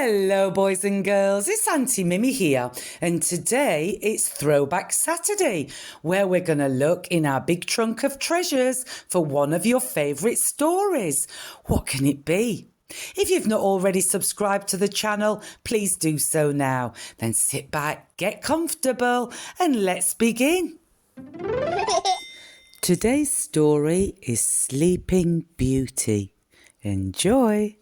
Hello boys and girls, it's Aunty Mimmi here, and today it's Throwback Saturday, where we're going to look in our big trunk of treasures for one of your favourite stories. What can it be? If you've not already subscribed to the channel, please do so now. Then sit back, get comfortable, and let's begin. Today's story is Sleeping Beauty. Enjoy!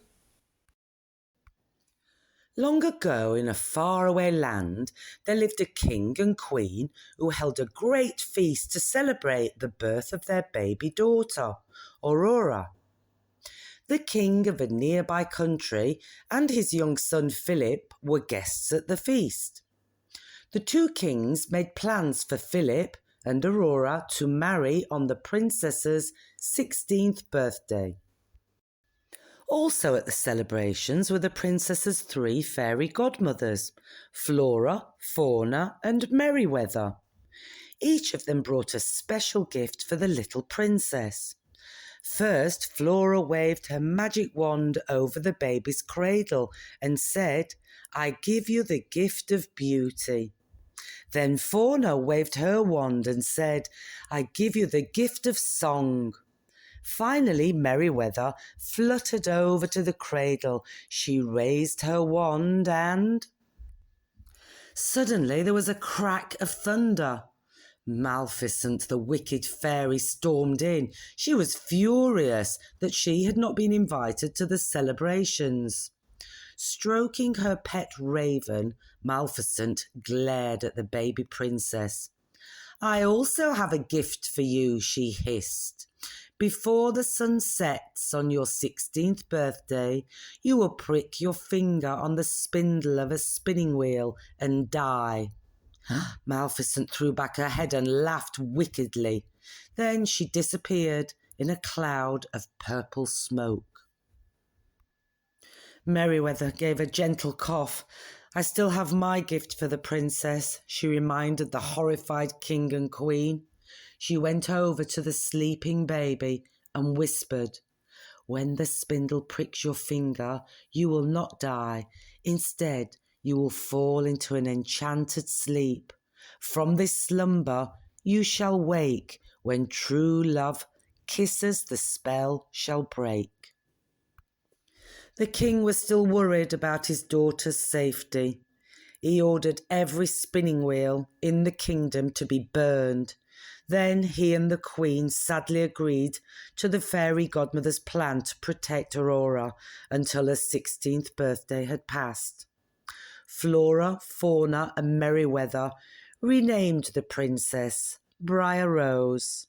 Long ago, in a faraway land, there lived a king and queen who held a great feast to celebrate the birth of their baby daughter, Aurora. The king of a nearby country and his young son Philip were guests at the feast. The two kings made plans for Philip and Aurora to marry on the princess's 16th birthday. Also at the celebrations were the princess's three fairy godmothers, Flora, Fauna and Merryweather. Each of them brought a special gift for the little princess. First, Flora waved her magic wand over the baby's cradle and said, "I give you the gift of beauty." Then Fauna waved her wand and said, "I give you the gift of song." Finally, Merryweather fluttered over to the cradle. She raised her wand and... Suddenly there was a crack of thunder. Maleficent, the wicked fairy, stormed in. She was furious that she had not been invited to the celebrations. Stroking her pet raven, Maleficent glared at the baby princess. "I also have a gift for you," she hissed. "Before the sun sets on your 16th birthday, you will prick your finger on the spindle of a spinning wheel and die." Maleficent threw back her head and laughed wickedly. Then she disappeared in a cloud of purple smoke. Merryweather gave a gentle cough. "I still have my gift for the princess," she reminded the horrified king and queen. She went over to the sleeping baby and whispered, "When the spindle pricks your finger, you will not die. Instead, you will fall into an enchanted sleep. From this slumber, you shall wake when true love kisses the spell shall break." The king was still worried about his daughter's safety. He ordered every spinning wheel in the kingdom to be burned. Then he and the queen sadly agreed to the fairy godmother's plan to protect Aurora until her 16th birthday had passed. Flora, Fauna and Merryweather renamed the princess Briar Rose.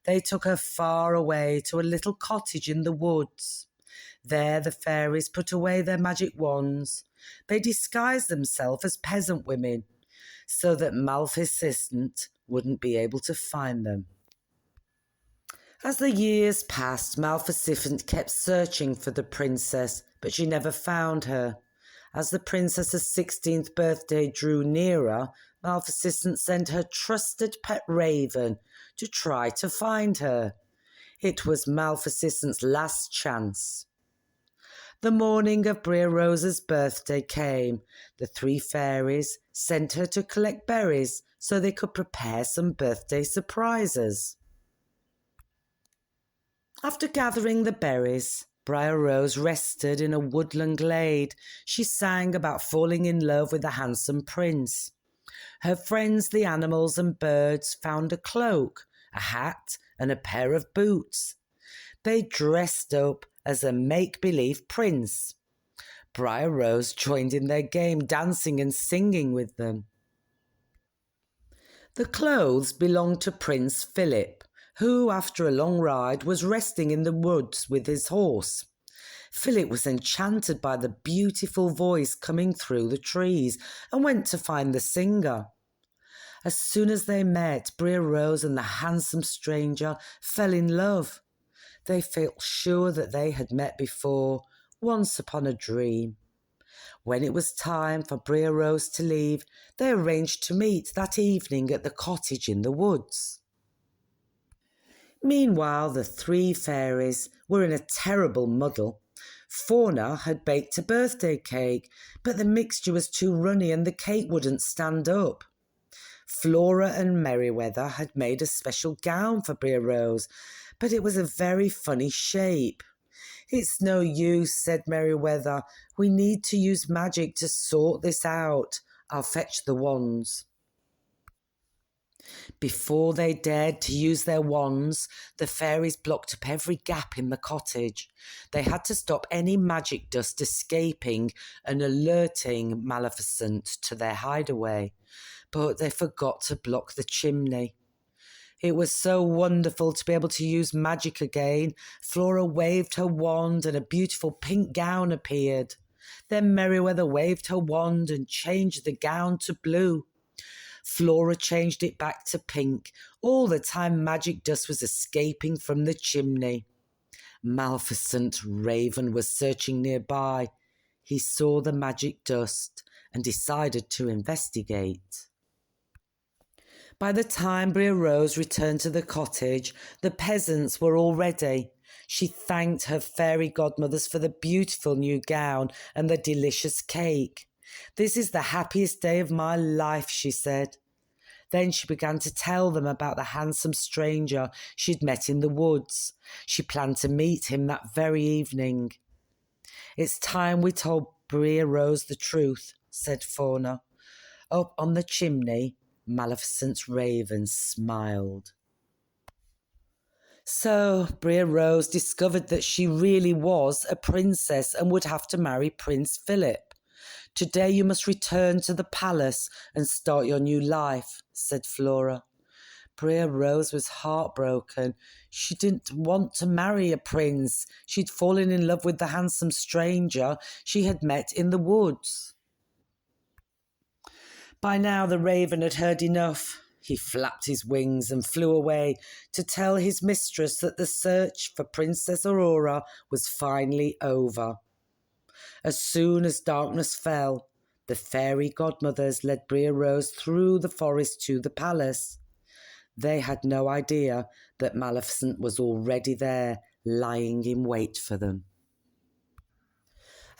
They took her far away to a little cottage in the woods. There the fairies put away their magic wands. They disguised themselves as peasant women so that Maleficent wouldn't be able to find them. As the years passed, Maleficent kept searching for the princess, but she never found her. As the princess's 16th birthday drew nearer, Maleficent sent her trusted pet raven to try to find her. It was Maleficent's last chance. The morning of Briar Rose's birthday came. The three fairies sent her to collect berries so they could prepare some birthday surprises. After gathering the berries, Briar Rose rested in a woodland glade. She sang about falling in love with a handsome prince. Her friends, the animals and birds, found a cloak, a hat, and a pair of boots. They dressed up as a make-believe prince. Briar Rose joined in their game, dancing and singing with them. The clothes belonged to Prince Philip, who, after a long ride, was resting in the woods with his horse. Philip was enchanted by the beautiful voice coming through the trees and went to find the singer. As soon as they met, Briar Rose and the handsome stranger fell in love. They felt sure that they had met before, once upon a dream. When it was time for Briar Rose to leave, they arranged to meet that evening at the cottage in the woods. Meanwhile, the three fairies were in a terrible muddle. Fauna had baked a birthday cake, but the mixture was too runny and the cake wouldn't stand up. Flora and Merryweather had made a special gown for Bria Rose, but it was a very funny shape. "It's no use," said Merryweather. "We need to use magic to sort this out. I'll fetch the wands." Before they dared to use their wands, the fairies blocked up every gap in the cottage. They had to stop any magic dust escaping and alerting Maleficent to their hideaway, but they forgot to block the chimney. It was so wonderful to be able to use magic again. Flora waved her wand and a beautiful pink gown appeared. Then Merryweather waved her wand and changed the gown to blue. Flora changed it back to pink. All the time magic dust was escaping from the chimney. Maleficent Raven was searching nearby. He saw the magic dust and decided to investigate. By the time Bria Rose returned to the cottage, the peasants were all ready. She thanked her fairy godmothers for the beautiful new gown and the delicious cake. "This is the happiest day of my life," she said. Then she began to tell them about the handsome stranger she'd met in the woods. She planned to meet him that very evening. "It's time we told Bria Rose the truth," said Fauna. Up on the chimney, Maleficent's Raven smiled. So Bria Rose discovered that she really was a princess and would have to marry Prince Philip. "Today you must return to the palace and start your new life," said Flora. Bria Rose was heartbroken. She didn't want to marry a prince. She'd fallen in love with the handsome stranger she had met in the woods. By now the raven had heard enough. He flapped his wings and flew away to tell his mistress that the search for Princess Aurora was finally over. As soon as darkness fell, the fairy godmothers led Bria Rose through the forest to the palace. They had no idea that Maleficent was already there, lying in wait for them.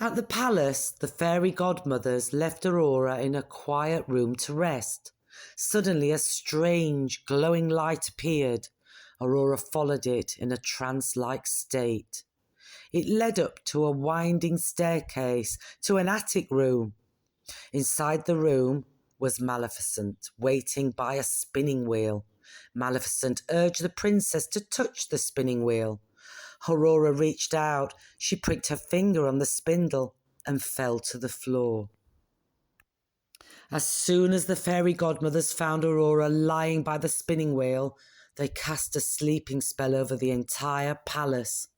At the palace, the fairy godmothers left Aurora in a quiet room to rest. Suddenly a strange, glowing light appeared. Aurora followed it in a trance-like state. It led up to a winding staircase to an attic room. Inside the room was Maleficent, waiting by a spinning wheel. Maleficent urged the princess to touch the spinning wheel. Aurora reached out. She pricked her finger on the spindle and fell to the floor. As soon as the fairy godmothers found Aurora lying by the spinning wheel, they cast a sleeping spell over the entire palace.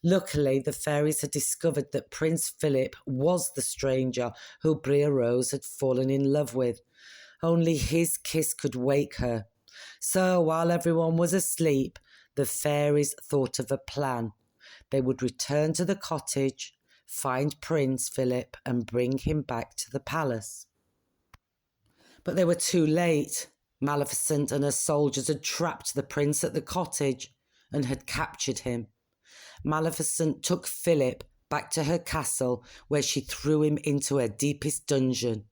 Luckily, the fairies had discovered that Prince Philip was the stranger who Bria Rose had fallen in love with. Only his kiss could wake her. So while everyone was asleep, the fairies thought of a plan. They would return to the cottage, find Prince Philip and bring him back to the palace. But they were too late. Maleficent and her soldiers had trapped the prince at the cottage and had captured him. Maleficent took Philip back to her castle, where she threw him into her deepest dungeon.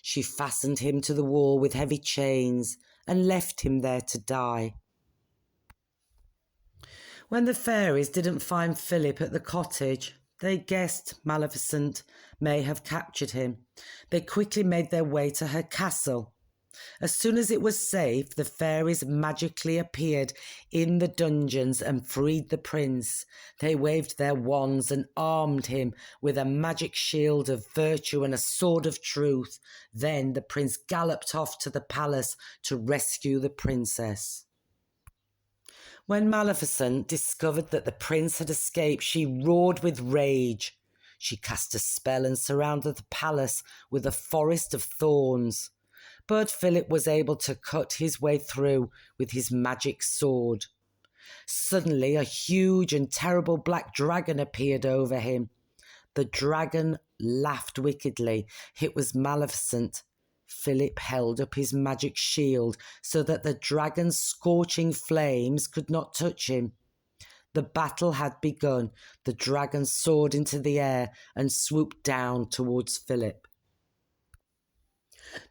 She fastened him to the wall with heavy chains and left him there to die. When the fairies didn't find Philip at the cottage, they guessed Maleficent may have captured him. They quickly made their way to her castle. As soon as it was safe, the fairies magically appeared in the dungeons and freed the prince. They waved their wands and armed him with a magic shield of virtue and a sword of truth. Then the prince galloped off to the palace to rescue the princess. When Maleficent discovered that the prince had escaped, she roared with rage. She cast a spell and surrounded the palace with a forest of thorns. But Philip was able to cut his way through with his magic sword. Suddenly, a huge and terrible black dragon appeared over him. The dragon laughed wickedly. It was Maleficent. Philip held up his magic shield so that the dragon's scorching flames could not touch him. The battle had begun. The dragon soared into the air and swooped down towards Philip.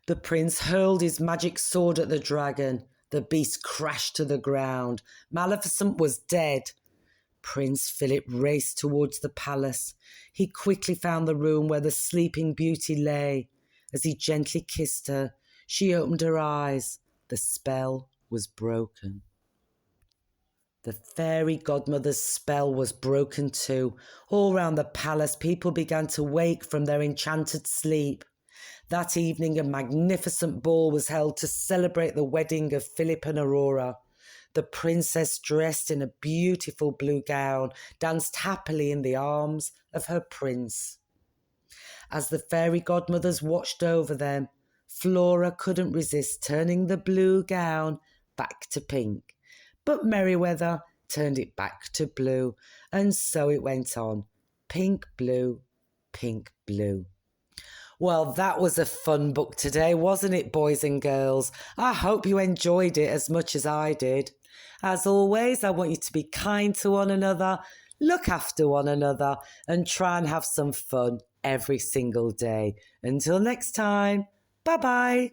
The prince hurled his magic sword at the dragon. The beast crashed to the ground. Maleficent was dead. Prince Philip raced towards the palace. He quickly found the room where the sleeping beauty lay. As he gently kissed her, she opened her eyes. The spell was broken. The fairy godmother's spell was broken too. All round the palace, people began to wake from their enchanted sleep. That evening, a magnificent ball was held to celebrate the wedding of Philip and Aurora. The princess, dressed in a beautiful blue gown, danced happily in the arms of her prince. As the fairy godmothers watched over them, Flora couldn't resist turning the blue gown back to pink. But Merryweather turned it back to blue, and so it went on. Pink, blue, pink, blue. Well, that was a fun book today, wasn't it, boys and girls? I hope you enjoyed it as much as I did. As always, I want you to be kind to one another, look after one another, and try and have some fun every single day. Until next time, bye-bye.